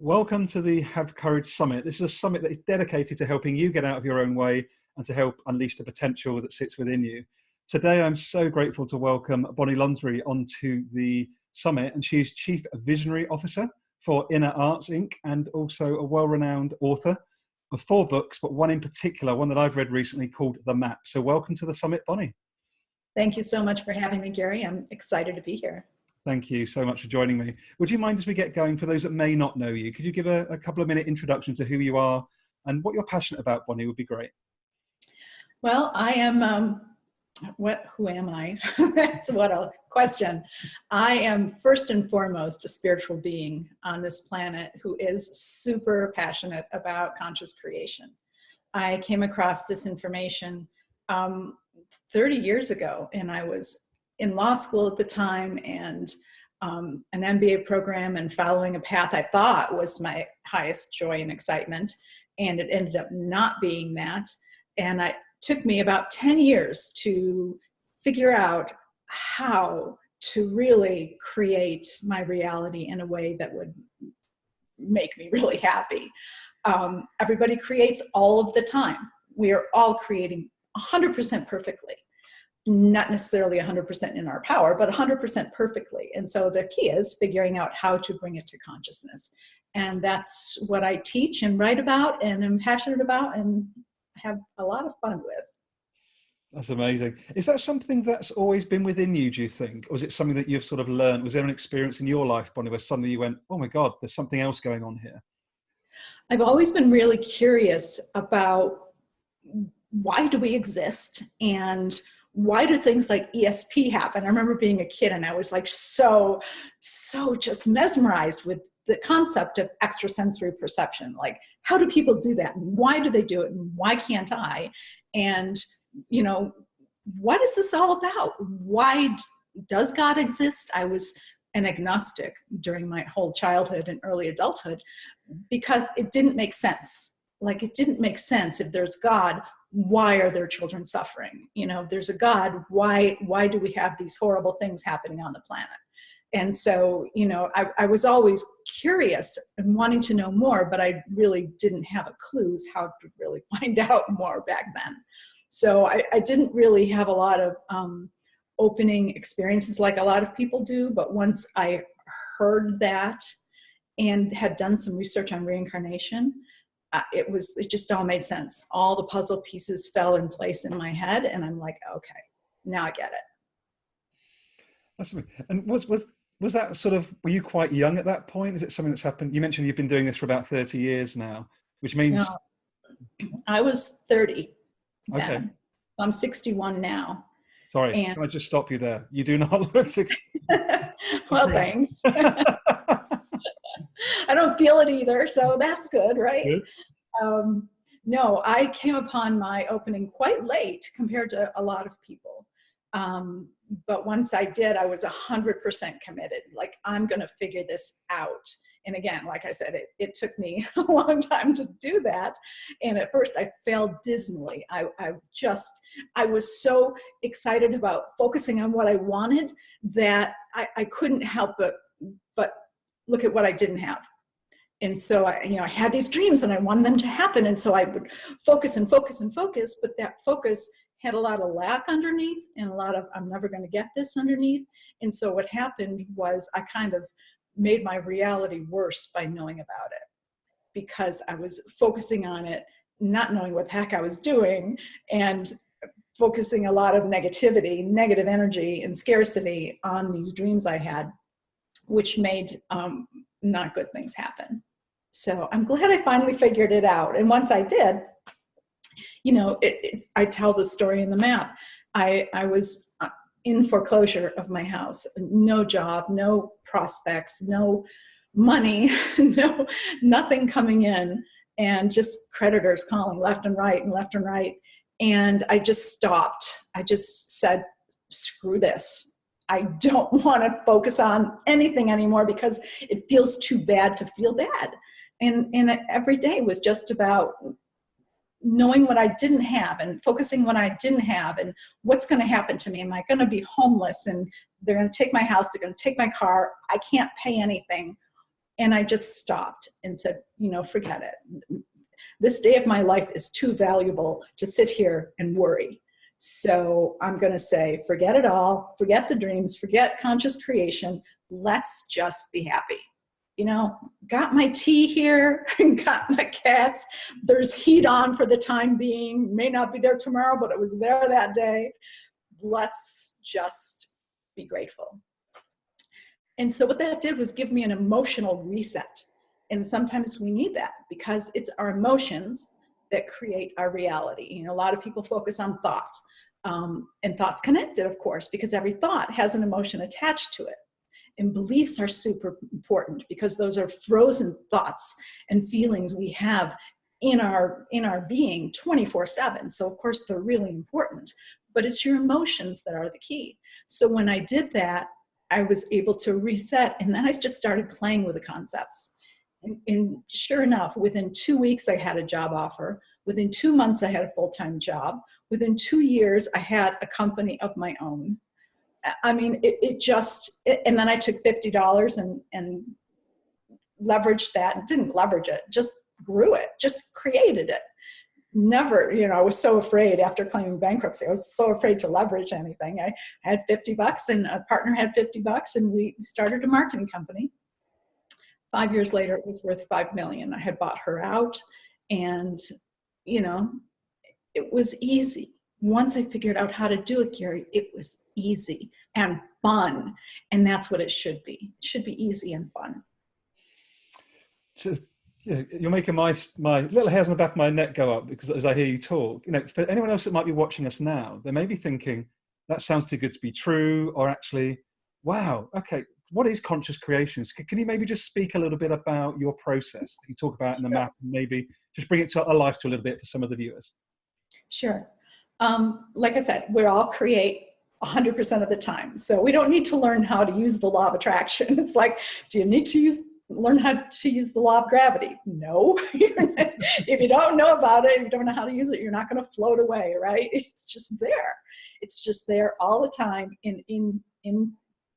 Welcome to the Have Courage Summit. This is a summit that is dedicated to helping you get out of your own way and to help unleash the potential that sits within you. Today, I'm so grateful to welcome Boni Lonnsburry onto the summit, and she's Chief Visionary Officer for Inner Arts Inc. and also a well-renowned author of 4 books, but one in particular, one that I've read recently called The Map. So welcome to the summit, Boni. Thank you so much for having me, Gary. I'm excited to be here. Thank you so much for joining me. Would you mind, as we get going, for those that may not know you, could you give a couple of minute introduction to who you are and what you're passionate about, Boni? Would be great. Well, I am, who am I? That's what a question. I am first and foremost a spiritual being on this planet who is super passionate about conscious creation. I came across this information 30 years ago, and I was in law school at the time, and an MBA program, and following a path I thought was my highest joy and excitement, and it ended up not being that. And it took me about 10 years to figure out how to really create my reality in a way that would make me really happy. Everybody creates all of the time. We are all creating 100% perfectly. Not necessarily 100% in our power, but 100% perfectly. And so the key is figuring out how to bring it to consciousness. And that's what I teach and write about and am passionate about and have a lot of fun with. That's amazing. Is that something that's always been within you, do you think? Or is it something that you've sort of learned? Was there an experience in your life, Boni, where suddenly you went, oh my God, there's something else going on here? I've always been really curious about why do we exist, and why do things like ESP happen? I remember being a kid and I was like so just mesmerized with the concept of extrasensory perception. Like, how do people do that? And why do they do it? And why can't I? And, you know, what is this all about? Why does God exist? I was an agnostic during my whole childhood and early adulthood because it didn't make sense. Like, it didn't make sense. If there's God, why are there children suffering? You know, if there's a God, why do we have these horrible things happening on the planet? And so, you know, I was always curious and wanting to know more, but I really didn't have a clue how to really find out more back then. So I didn't really have a lot of opening experiences like a lot of people do. But once I heard that and had done some research on reincarnation, it just all made sense. All the puzzle pieces fell in place in my head, and I'm like, okay, now I get it. That's amazing. And was that sort of, were you quite young at that point? Is it something that's happened? You mentioned you've been doing this for about 30 years now, which means... No, I was 30 then. Okay. I'm 61 now. Sorry, can I just stop you there? You do not look 60. Well, thanks. I don't feel it either, so that's good, right? Good. No, I came upon my opening quite late compared to a lot of people. But once I did, I was 100% committed. Like, I'm going to figure this out. And again, like I said, it took me a long time to do that. And at first I failed dismally. I was so excited about focusing on what I wanted that I couldn't help but look at what I didn't have. And so I had these dreams and I wanted them to happen. And so I would focus and focus and focus, but that focus had a lot of lack underneath and a lot of, I'm never going to get this underneath. And so what happened was I kind of made my reality worse by knowing about it, because I was focusing on it, not knowing what the heck I was doing, and focusing a lot of negativity, negative energy, and scarcity on these dreams I had, which made not good things happen. So I'm glad I finally figured it out. And once I did, you know, I tell the story in the map. I was in foreclosure of my house, no job, no prospects, no money, nothing coming in, and just creditors calling left and right and left and right. And I just stopped. I just said, screw this. I don't want to focus on anything anymore because it feels too bad to feel bad. And every day was just about knowing what I didn't have and focusing what I didn't have and what's going to happen to me. Am I going to be homeless and they're going to take my house, they're going to take my car, I can't pay anything. And I just stopped and said, forget it. This day of my life is too valuable to sit here and worry. So I'm going to say, forget it all, forget the dreams, forget conscious creation. Let's just be happy. Got my tea here, got my cats. There's heat on for the time being. May not be there tomorrow, but it was there that day. Let's just be grateful. And so what that did was give me an emotional reset. And sometimes we need that because it's our emotions that create our reality. A lot of people focus on thoughts, and thoughts connected, of course, because every thought has an emotion attached to it. And beliefs are super important because those are frozen thoughts and feelings we have in our being 24/7. So of course they're really important, but it's your emotions that are the key. So when I did that, I was able to reset, and then I just started playing with the concepts. And sure enough, within 2 weeks, I had a job offer. Within 2 months, I had a full-time job. Within 2 years, I had a company of my own. I mean, and then I took $50 and leveraged that, and didn't leverage it, just grew it, just created it. Never, I was so afraid after claiming bankruptcy. I was so afraid to leverage anything. I had $50 and a partner had $50, and we started a marketing company. 5 years later, it was worth $5 million. I had bought her out, and, it was easy. Once I figured out how to do it, Gary, it was easy and fun. And that's what it should be. It should be easy and fun. Just, you're making my little hairs on the back of my neck go up because as I hear you talk, for anyone else that might be watching us now, they may be thinking, that sounds too good to be true, or actually, wow, okay, what is conscious creations? Can you maybe just speak a little bit about your process that you talk about in the map, and maybe just bring it to life to a little bit for some of the viewers? Sure. Like I said, we all create 100% of the time. So we don't need to learn how to use the law of attraction. It's like, do you need to learn how to use the law of gravity? No. If you don't know about it, if you don't know how to use it, you're not going to float away, right? It's just there. It's just there all the time in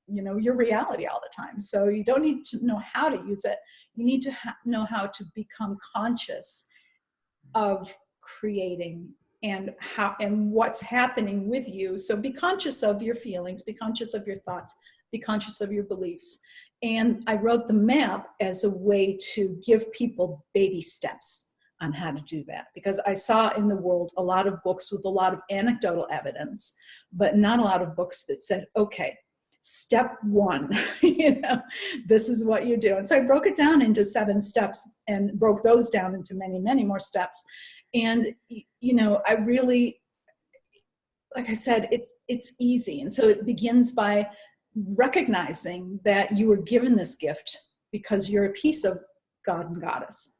your reality all the time. So you don't need to know how to use it. You need to know how to become conscious of creating and what's happening with you. So be conscious of your feelings, be conscious of your thoughts, be conscious of your beliefs. And I wrote the map as a way to give people baby steps on how to do that, because I saw in the world a lot of books with a lot of anecdotal evidence, but not a lot of books that said, okay, step 1, this is what you do. And so I broke it down into 7 steps and broke those down into many, many more steps. And, I really, like I said, it's easy. And so it begins by recognizing that you were given this gift because you're a piece of God and Goddess.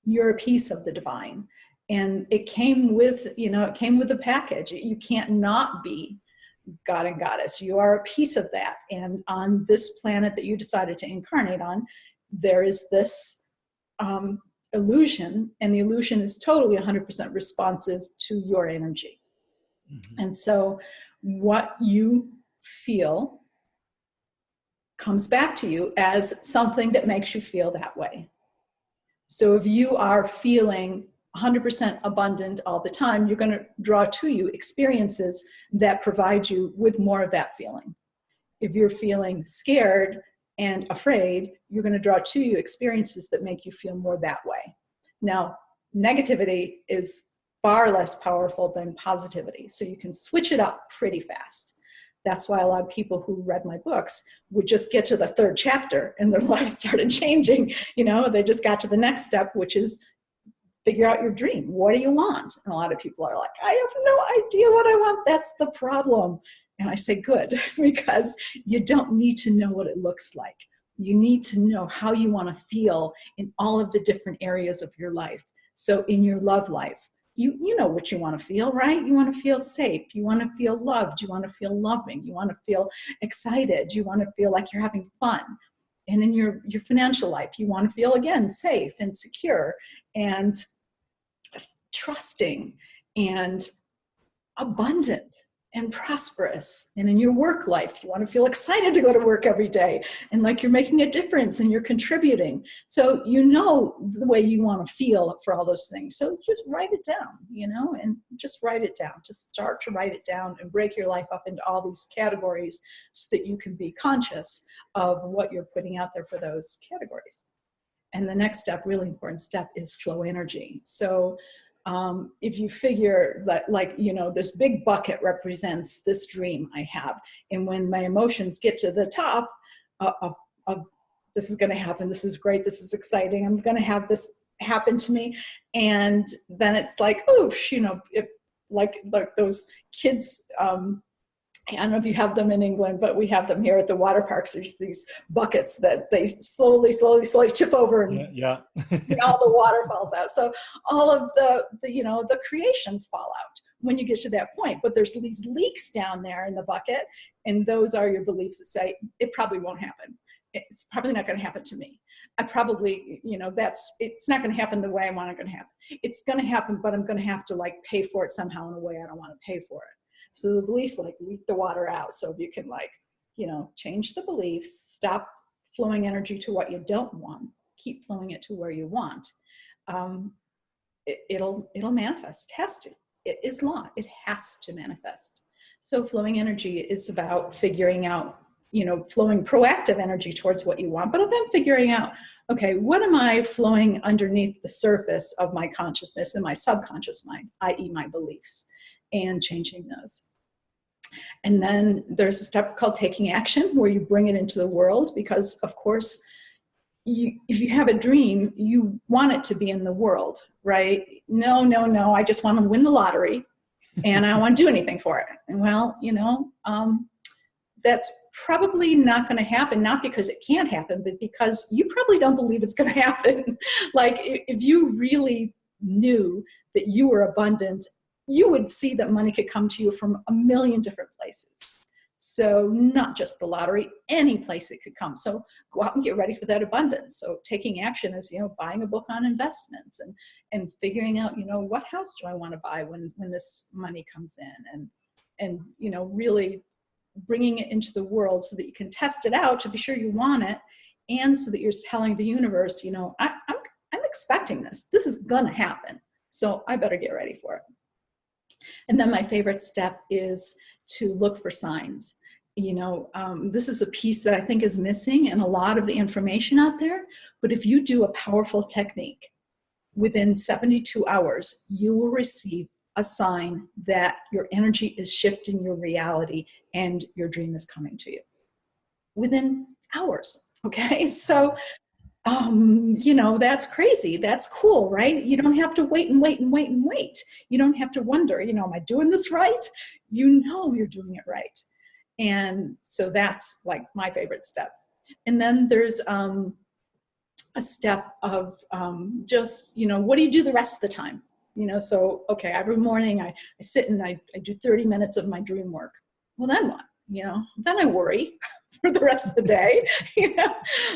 You're a piece of the divine. And it came with, the package. You can't not be God and Goddess. You are a piece of that. And on this planet that you decided to incarnate on, there is this illusion, and the illusion is totally 100% responsive to your energy. Mm-hmm. And so what you feel comes back to you as something that makes you feel that way. So if you are feeling 100% abundant all the time, you're going to draw to you experiences that provide you with more of that feeling. If you're feeling scared and afraid, you're going to draw to you experiences that make you feel more that way. Now, negativity is far less powerful than positivity, so you can switch it up pretty fast. That's why a lot of people who read my books would just get to the 3rd chapter and their life started changing. They just got to the next step, which is figure out your dream. What do you want? And a lot of people are like, I have no idea what I want. That's the problem. And I say, good, because you don't need to know what it looks like. You need to know how you want to feel in all of the different areas of your life. So in your love life, you know what you want to feel, right? You want to feel safe. You want to feel loved. You want to feel loving. You want to feel excited. You want to feel like you're having fun. And in your financial life, you want to feel, again, safe and secure and trusting and abundant. and prosperous. And in your work life, you want to feel excited to go to work every day and like you're making a difference and you're contributing. So you know the way you want to feel for all those things. So just write it down, and just write it down. Just start to write it down and break your life up into all these categories so that you can be conscious of what you're putting out there for those categories. And the next step, really important step, is flow energy. So if you figure that, this big bucket represents this dream I have, and when my emotions get to the top of this is going to happen, this is great, this is exciting, I'm going to have this happen to me, and then it's like, oof, like those kids. I don't know if you have them in England, but we have them here at the water parks. There's these buckets that they slowly tip over, and all the water falls out. So all of the creations fall out when you get to that point. But there's these leaks down there in the bucket, and those are your beliefs that say it probably won't happen. It's probably not going to happen to me. I probably, it's not going to happen the way I want it to happen. It's going to happen, but I'm going to have to pay for it somehow in a way I don't want to pay for it. So the beliefs leak the water out. So if you can change the beliefs, stop flowing energy to what you don't want, keep flowing it to where you want, it'll manifest. It has to. It is law. It has to manifest. So flowing energy is about figuring out, flowing proactive energy towards what you want, but then figuring out, okay, what am I flowing underneath the surface of my consciousness and my subconscious mind, i.e. my beliefs, and changing those. And then there's a step called taking action, where you bring it into the world, because of course, if you have a dream, you want it to be in the world, right? No, I just want to win the lottery and I don't want to do anything for it. And well, that's probably not going to happen, not because it can't happen, but because you probably don't believe it's going to happen. If you really knew that you were abundant, you would see that money could come to you from a million different places. So not just the lottery, any place it could come. So go out and get ready for that abundance. So taking action is, buying a book on investments and figuring out, what house do I want to buy when this money comes in, and really bringing it into the world so that you can test it out to be sure you want it, and so that you're telling the universe, I'm expecting this. This is gonna happen, so I better get ready for it. And then my favorite step is to look for signs. This is a piece that I think is missing in a lot of the information out there, but if you do a powerful technique, within 72 hours, you will receive a sign that your energy is shifting your reality and your dream is coming to you within hours. Okay. So, that's crazy. That's cool, right? You don't have to wait. You don't have to wonder, am I doing this right? You're doing it right. And so that's my favorite step. And then there's a step of just, what do you do the rest of the time? So, okay, every morning I sit and I do 30 minutes of my dream work. Well, then what? Then I worry for the rest of the day.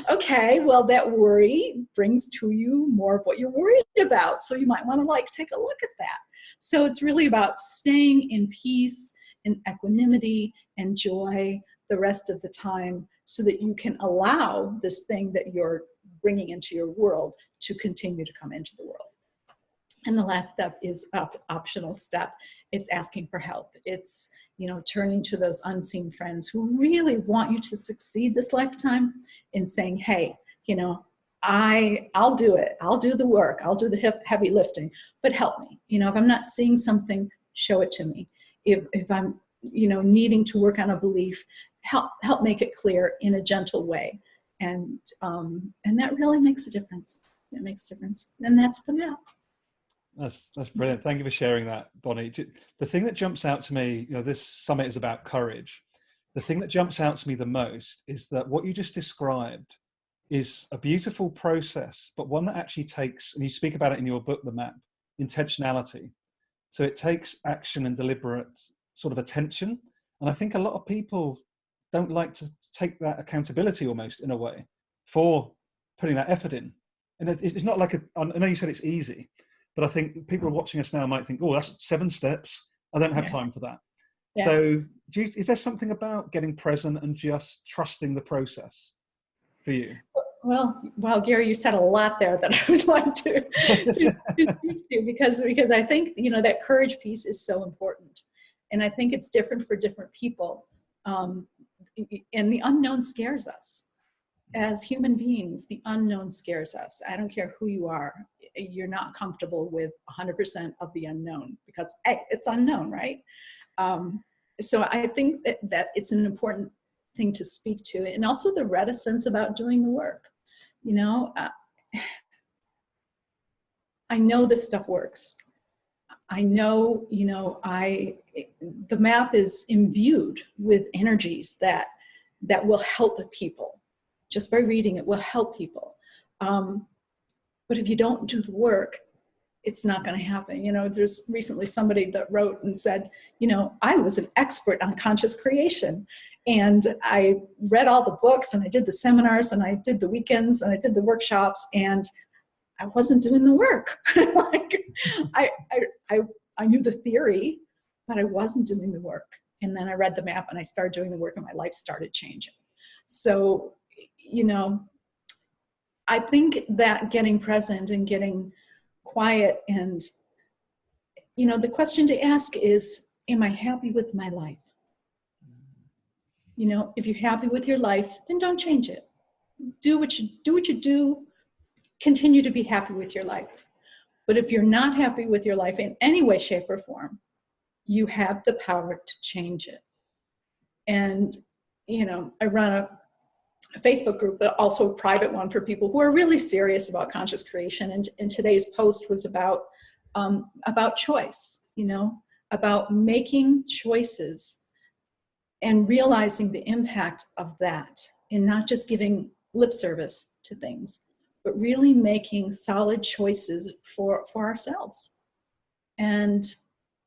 Okay, well, that worry brings to you more of what you're worried about. So you might want to take a look at that. So it's really about staying in peace and equanimity and joy the rest of the time, so that you can allow this thing that you're bringing into your world to continue to come into the world. And the last step is optional step. It's asking for help. It's, turning to those unseen friends who really want you to succeed this lifetime, and saying, hey, I'll do it. I'll do the work. I'll do the heavy lifting, but help me. If I'm not seeing something, show it to me. If I'm, needing to work on a belief, help make it clear in a gentle way. And that really makes a difference. It makes a difference. And that's the map. That's brilliant. Thank you for sharing that, Boni. The thing that jumps out to me, this summit is about courage. The thing that jumps out to me the most is that what you just described is a beautiful process, but one that actually takes, and you speak about it in your book, The Map, intentionality. So it takes action and deliberate sort of attention. And I think a lot of people don't like to take that accountability almost, in a way, for putting that effort in. And it's not I know you said it's easy, but I think people watching us now might think, oh, that's 7 steps. I don't have time for that. Yeah. So is there something about getting present and just trusting the process for you? Well, Gary, you said a lot there that I would like to speak to, because I think, that courage piece is so important. And I think it's different for different people. And the unknown scares us. As human beings, the unknown scares us. I don't care who you are. You're not comfortable with 100% of the unknown because it's unknown, right? So I think that it's an important thing to speak to, and also the reticence about doing the work. I know this stuff works. I know, the map is imbued with energies that will help people. Just by reading it will help people. But if you don't do the work, it's not going to happen. There's recently somebody that wrote and said, I was an expert on conscious creation. And I read all the books and I did the seminars and I did the weekends and I did the workshops and I wasn't doing the work. I knew the theory, but I wasn't doing the work. And then I read the map and I started doing the work and my life started changing. So, I think that getting present and getting quiet and, the question to ask is, am I happy with my life? If you're happy with your life, then don't change it. Do what you do. Continue to be happy with your life. But if you're not happy with your life in any way, shape, or form, you have the power to change it. And, I run a Facebook group, but also a private one for people who are really serious about conscious creation. And today's post was about choice, about making choices and realizing the impact of that, and not just giving lip service to things, but really making solid choices for ourselves. And,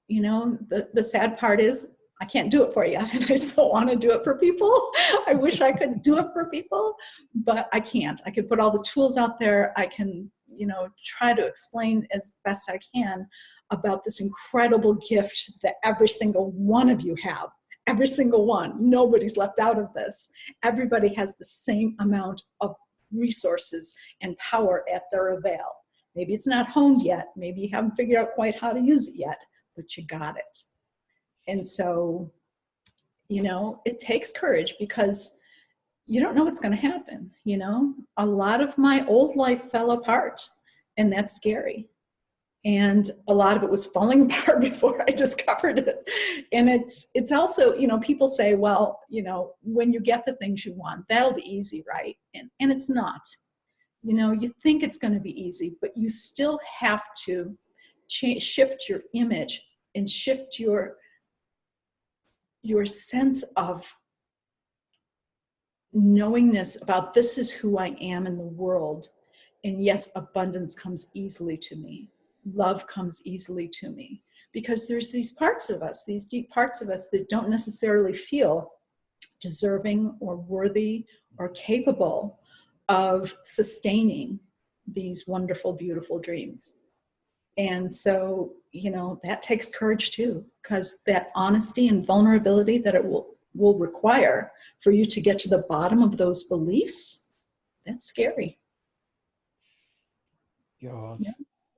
the sad part is I can't do it for you. And I still want to do it for people. I wish I could do it for people, but I can't. I could put all the tools out there. I can, try to explain as best I can about this incredible gift that every single one of you have. Every single one. Nobody's left out of this. Everybody has the same amount of resources and power at their avail. Maybe it's not honed yet. Maybe you haven't figured out quite how to use it yet, but you got it. And so, it takes courage because you don't know what's going to happen. A lot of my old life fell apart, and that's scary. And a lot of it was falling apart before I discovered it. And it's also, people say, well, when you get the things you want, that'll be easy, right? And it's not. You think it's going to be easy, but you still have to shift your image and shift your sense of knowingness about this is who I am in the world. And yes, abundance comes easily to me. Love comes easily to me, because there's these parts of us, these deep parts of us that don't necessarily feel deserving or worthy or capable of sustaining these wonderful, beautiful dreams. And so, that takes courage too, because that honesty and vulnerability that it will require for you to get to the bottom of those beliefs, that's scary. God, yeah.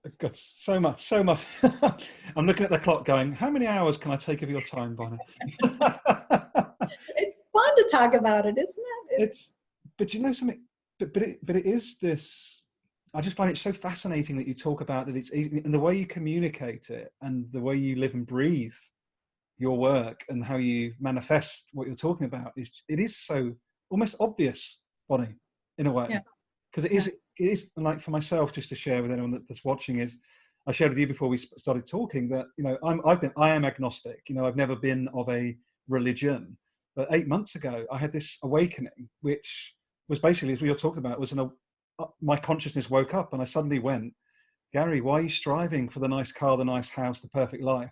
I've got so much. I'm looking at the clock going, how many hours can I take of your time, Boni? It's fun to talk about it, isn't it? But you know something, but it is this, I just find it so fascinating that you talk about that it's easy, and the way you communicate it and the way you live and breathe your work and how you manifest what you're talking about it is so almost obvious, Boni, in a way. Because it is like, for myself, just to share with anyone that's watching, is I shared with you before we started talking that, I am agnostic. I've never been of a religion, but 8 months ago I had this awakening, which was basically, as we were talking about, my consciousness woke up and I suddenly went, Gary, why are you striving for the nice car, the nice house, the perfect life,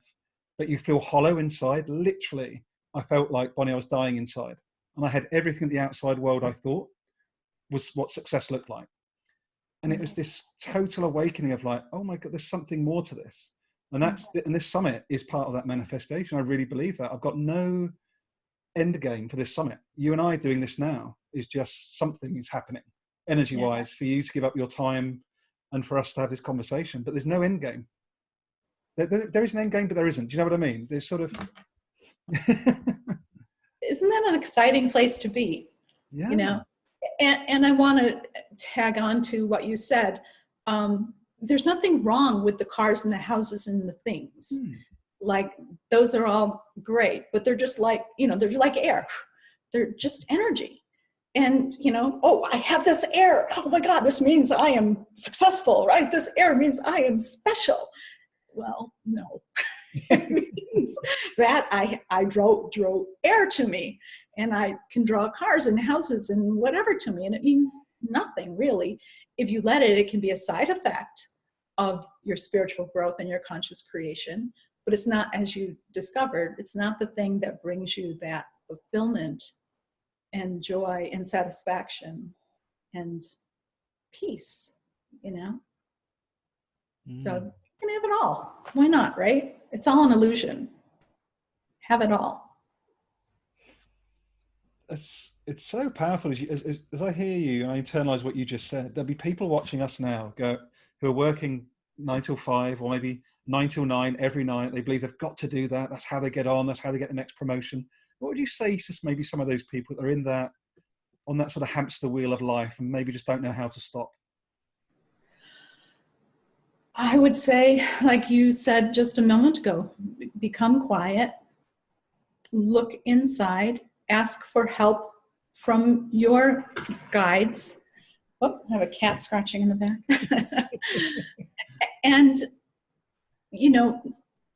but you feel hollow inside? Literally, I felt like, Boni, I was dying inside, and I had everything the outside world I thought was what success looked like. And it was this total awakening of like, oh my God, there's something more to this. And and this summit is part of that manifestation. I really believe that. I've got no end game for this summit. You and I doing this now is just something is happening energy wise for you to give up your time and for us to have this conversation. But there's no end game. There is an end game, but there isn't. Do you know what I mean? There's sort of. Isn't that an exciting place to be? Yeah. You know, and I want to tag on to what you said. There's nothing wrong with the cars and the houses and the things. Like, those are all great, but they're just like, they're like air. They're just energy. And, oh, I have this air. Oh my God, this means I am successful, right? This air means I am special. Well, no. It means that I drew air to me, and I can draw cars and houses and whatever to me. And it means nothing really. If you let it, it can be a side effect of your spiritual growth and your conscious creation. But it's not, as you discovered, it's not the thing that brings you that fulfillment and joy and satisfaction and peace, So you can have it all. Why not, right? It's all an illusion. Have it all. It's so powerful as I hear you and I internalize what you just said. There'll be people watching us now who are working 9 till 5 or maybe 9 till 9 every night. They believe they've got to do that. That's how they get on. That's how they get the next promotion. What would you say to maybe some of those people that are on that sort of hamster wheel of life and maybe just don't know how to stop? I would say, like you said just a moment ago, become quiet, look inside, ask for help from your guides. Oh, I have a cat scratching in the back. And,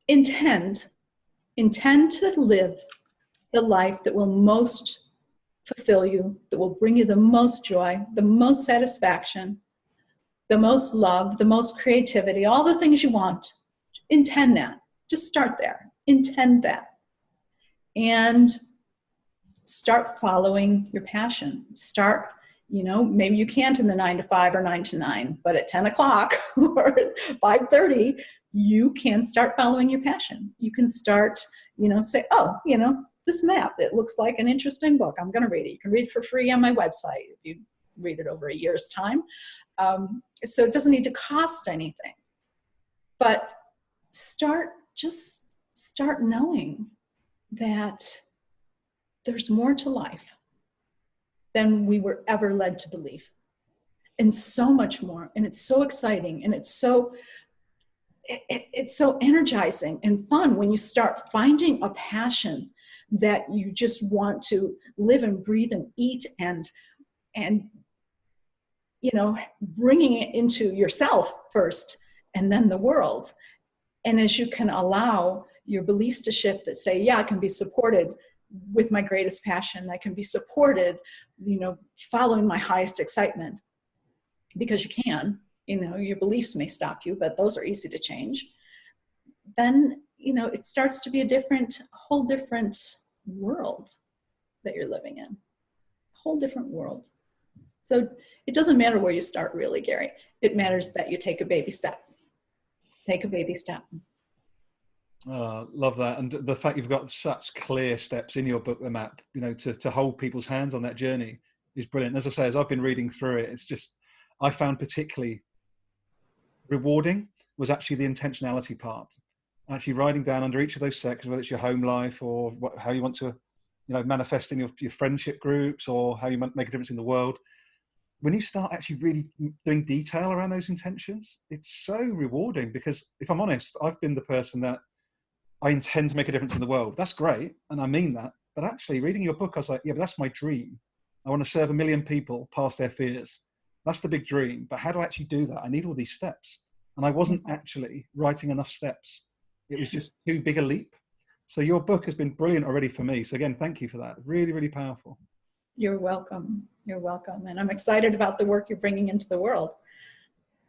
intend to live the life that will most fulfill you, that will bring you the most joy, the most satisfaction, the most love, the most creativity, all the things you want. Intend that. Just start there. Intend that. And start following your passion. Start, maybe you can't in the 9 to 5 or 9 to 9, but at 10 o'clock or 5:30, you can start following your passion. You can start, say, oh, this map, it looks like an interesting book. I'm going to read it. You can read it for free on my website if you read it over a year's time. So it doesn't need to cost anything. But just start knowing that there's more to life than we were ever led to believe. And so much more. And it's so exciting. And it's so energizing and fun when you start finding a passion that you just want to live and breathe and eat and bringing it into yourself first and then the world. And as you can allow your beliefs to shift that say, yeah, I can be supported with my greatest passion. I can be supported, following my highest excitement, because you can, your beliefs may stop you, but those are easy to change. Then, it starts to be a whole different world that you're living in, a whole different world. So it doesn't matter where you start, really, Gary. It matters that you take a baby step. Take a baby step. Love that. And the fact you've got such clear steps in your book, the map, to hold people's hands on that journey is brilliant. As I say, as I've been reading through it, it's just, I found particularly rewarding was actually the intentionality part. Actually writing down under each of those sections, whether it's your home life or how you want to, manifest in your friendship groups or how you make a difference in the world. When you start actually really doing detail around those intentions, it's so rewarding because if I'm honest, I've been the person that I intend to make a difference in the world. That's great. And I mean that. But actually reading your book, I was like, yeah, but that's my dream. I want to serve 1 million people past their fears. That's the big dream. But how do I actually do that? I need all these steps. And I wasn't actually writing enough steps. It was just too big a leap. So your book has been brilliant already for me. So again, thank you for that. Really, really powerful. You're welcome. You're welcome. And I'm excited about the work you're bringing into the world.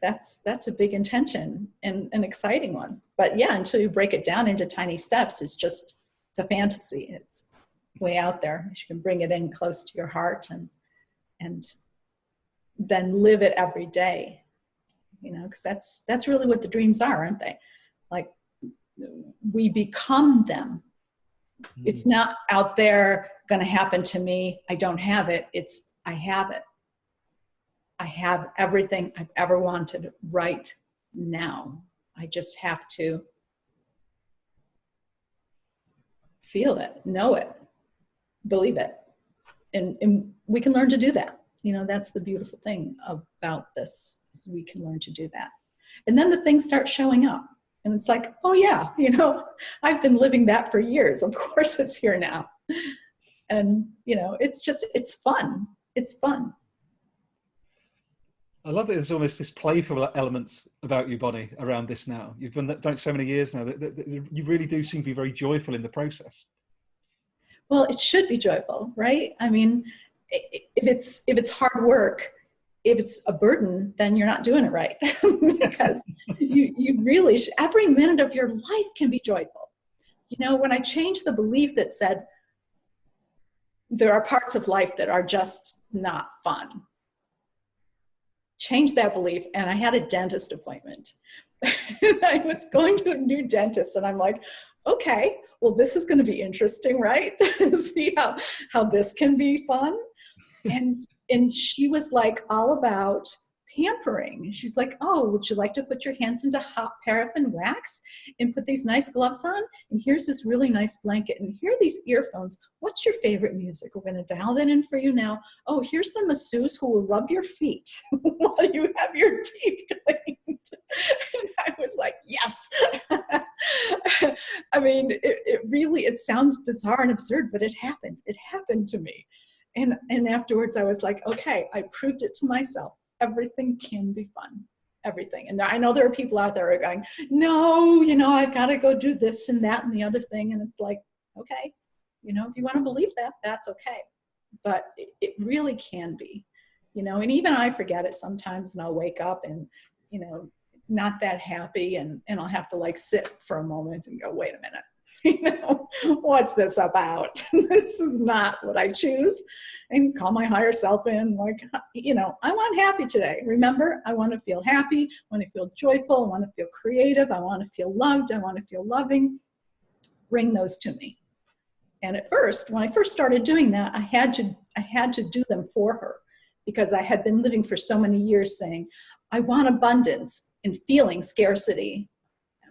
That's a big intention and an exciting one. But yeah, until you break it down into tiny steps, it's a fantasy. It's way out there. You can bring it in close to your heart and then live it every day, because that's really what the dreams are, aren't they? Like we become them. It's not out there going to happen to me. I don't have it. It's I have it. I have everything I've ever wanted right now. I just have to feel it, know it, believe it. And we can learn to do that. That's the beautiful thing about this, is we can learn to do that. And then the things start showing up. And it's like, oh yeah, I've been living that for years. Of course it's here now. And, it's fun. It's fun. I love that there's almost this playful elements about you, Boni, around this now. You've done it so many years now that you really do seem to be very joyful in the process. Well, it should be joyful, right? I mean, if it's hard work, if it's a burden, then you're not doing it right. Because you really should, every minute of your life can be joyful. When I changed the belief that said there are parts of life that are just not fun, changed that belief, and I had a dentist appointment. I was going to a new dentist, and I'm like, okay, well, this is going to be interesting, right? See how this can be fun. And she was like all about pampering. She's like, oh, would you like to put your hands into hot paraffin wax and put these nice gloves on? And here's this really nice blanket. And here are these earphones. What's your favorite music? We're going to dial that in for you now. Oh, here's the masseuse who will rub your feet while you have your teeth cleaned. And I was like, yes. I mean, it sounds bizarre and absurd, but it happened. It happened to me. And afterwards I was like, okay, I proved it to myself. Everything can be fun, everything. And I know there are people out there who are going, no, I've got to go do this and that and the other thing. And it's like, okay, if you want to believe that, that's okay. But it really can be, and even I forget it sometimes, and I'll wake up and, not that happy. And I'll have to like sit for a moment and go, wait a minute. What's this about? This is not what I choose. And call my higher self in, like, I want happy today. Remember, I want to feel happy. I want to feel joyful. I want to feel creative. I want to feel loved. I want to feel loving. Bring those to me. And at first, when I first started doing that, I had to do them for her, because I had been living for so many years saying, I want abundance, and feeling scarcity.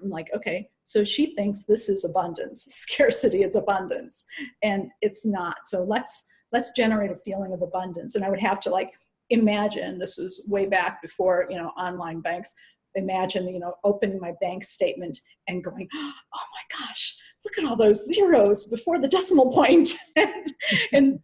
I'm like, okay, so she thinks this is abundance. Scarcity is abundance, and it's not. So let's generate a feeling of abundance. And I would have to like imagine, this was way back before, online banks, imagine, opening my bank statement and going, oh my gosh, look at all those zeros before the decimal point. and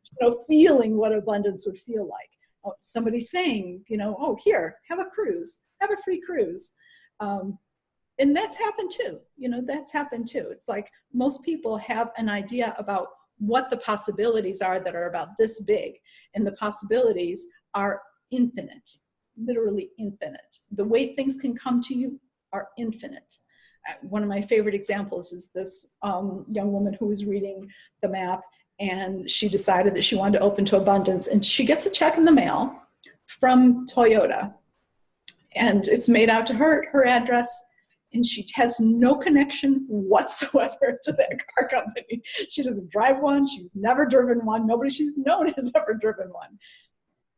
feeling what abundance would feel like. Oh, somebody saying, oh, here, have a cruise, have a free cruise. And that's happened too. That's happened too. It's like most people have an idea about what the possibilities are that are about this big. And the possibilities are infinite, literally infinite. The way things can come to you are infinite. One of my favorite examples is this young woman who was reading the map, and she decided that she wanted to open to abundance. And she gets a check in the mail from Toyota. And it's made out to her address. And she has no connection whatsoever to that car company. She doesn't drive one. She's never driven one. Nobody she's known has ever driven one.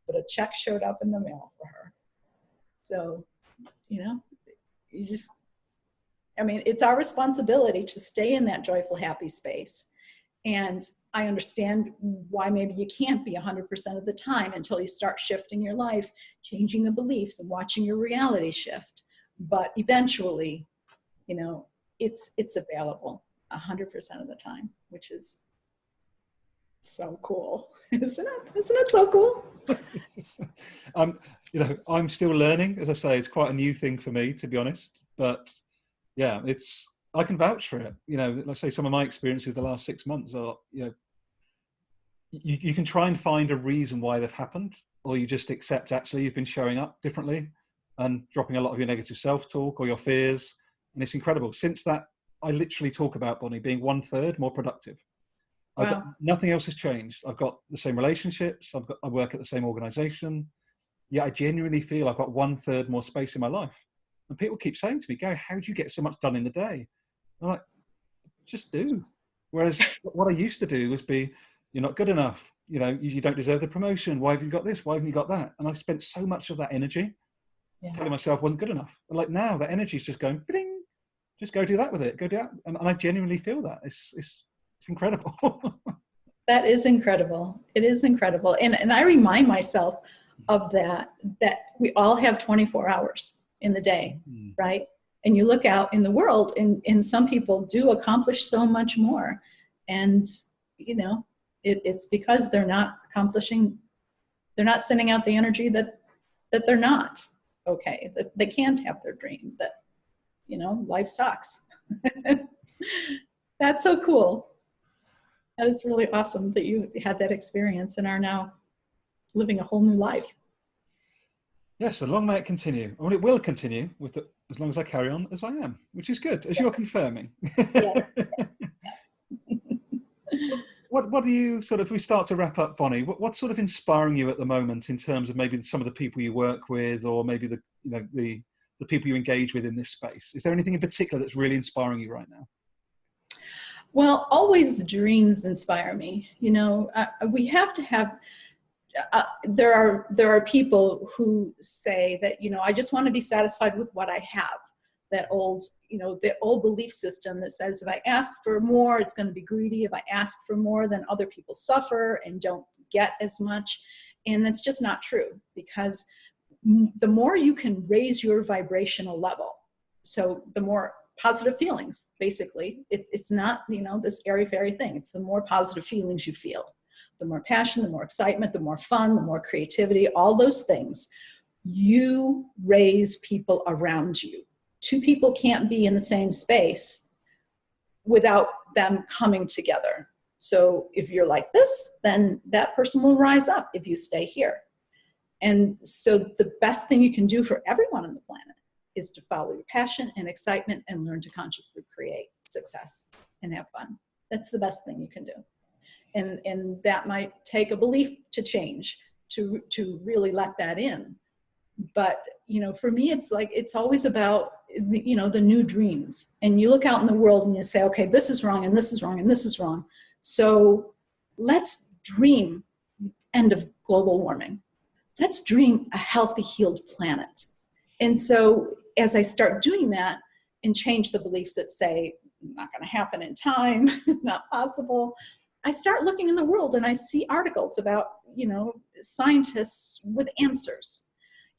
But a check showed up in the mail for her. So, it's our responsibility to stay in that joyful, happy space. And I understand why maybe you can't be 100% of the time until you start shifting your life, changing the beliefs and watching your reality shift. But eventually, it's available 100% of the time, which is so cool. Isn't it so cool? I'm still learning. As I say, it's quite a new thing for me, to be honest. But yeah, I can vouch for it. Let's say some of my experiences the last 6 months are, you can try and find a reason why they've happened, or you just accept actually you've been showing up differently and dropping a lot of your negative self-talk or your fears. And it's incredible. Since that, I literally talk about, Boni, being 1/3 more productive. Wow. Nothing else has changed. I've got the same relationships. I work at the same organization. Yeah, I genuinely feel I've got 1/3 more space in my life. And people keep saying to me, Gary, how do you get so much done in the day? I'm like, just do. Whereas what I used to do was be, you're not good enough. You know, you don't deserve the promotion. Why have you got this? Why haven't you got that? And I spent so much of that energy telling myself I wasn't good enough. But like now, that energy is just going, bling, just go do that with it. Go do that. And I genuinely feel that. It's incredible. That is incredible. It is incredible. And I remind myself of that we all have 24 hours in the day, right? And you look out in the world and some people do accomplish so much more. And, you know, it's because they're not sending out the energy that they're not okay, that they can't have their dream, that, you know, life sucks. That's so cool. That is really awesome that you had that experience and are now living a whole new life. Yes, so long may it continue. I mean, it will continue as long as I carry on as I am, which is good, as you're confirming. Yes. What do you sort of, if we start to wrap up, Boni, what's sort of inspiring you at the moment in terms of maybe some of the people you work with, or maybe the people you engage with in this space? Is there anything in particular that's really inspiring you right now? Well, always dreams inspire me. You know, we have to have, there are people who say that, you know, I just want to be satisfied with what I have. That old, you know, the old belief system that says if I ask for more, it's going to be greedy. If I ask for more, then other people suffer and don't get as much. And that's just not true, because the more you can raise your vibrational level, so the more positive feelings, basically, it's not, you know, this airy-fairy thing. It's the more positive feelings you feel, the more passion, the more excitement, the more fun, the more creativity, all those things, you raise people around you. Two people can't be in the same space without them coming together. So if you're like this, then that person will rise up if you stay here. And so the best thing you can do for everyone on the planet is to follow your passion and excitement and learn to consciously create success and have fun. That's the best thing you can do. And that might take a belief to change, to really let that in. But, you know, for me, it's like, it's always about, you know, the new dreams. And you look out in the world and you say, okay, this is wrong, and this is wrong, and this is wrong. So let's dream end of global warming. Let's dream a healthy, healed planet. And so as I start doing that and change the beliefs that say, not going to happen in time, not possible, I start looking in the world and I see articles about, you know, scientists with answers.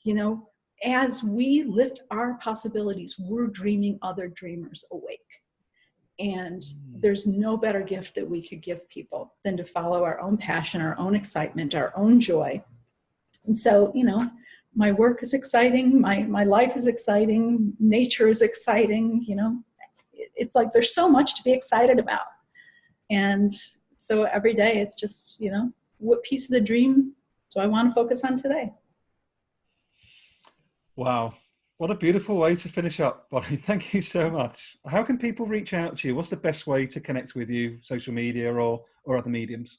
You know, as we lift our possibilities, we're dreaming other dreamers awake. And there's no better gift that we could give people than to follow our own passion, our own excitement, our own joy. And so, you know, my work is exciting, my life is exciting, nature is exciting, you know, it's like there's so much to be excited about. And so every day it's just, you know, what piece of the dream do I want to focus on today? Wow. What a beautiful way to finish up, Boni. Thank you so much. How can people reach out to you? What's the best way to connect with you, social media or other mediums?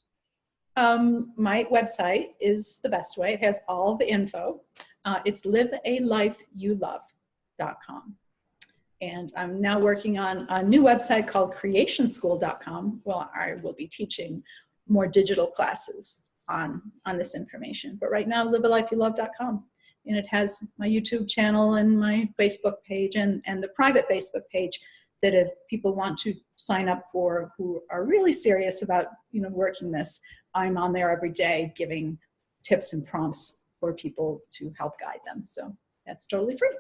My website is the best way. It has all the info. It's livealifeyoulove.com. And I'm now working on a new website called creationschool.com. Well, I will be teaching more digital classes on this information. But right now, livealifeyoulove.com. And it has my YouTube channel and my Facebook page and the private Facebook page that if people want to sign up for, who are really serious about, you know, working this, I'm on there every day giving tips and prompts for people to help guide them. So that's totally free.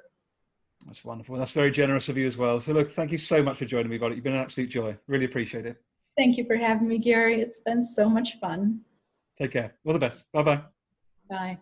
That's wonderful. That's very generous of you as well. So look, thank you so much for joining me, Boni. You've been an absolute joy. Really appreciate it. Thank you for having me, Gary. It's been so much fun. Take care. All the best. Bye-bye. Bye.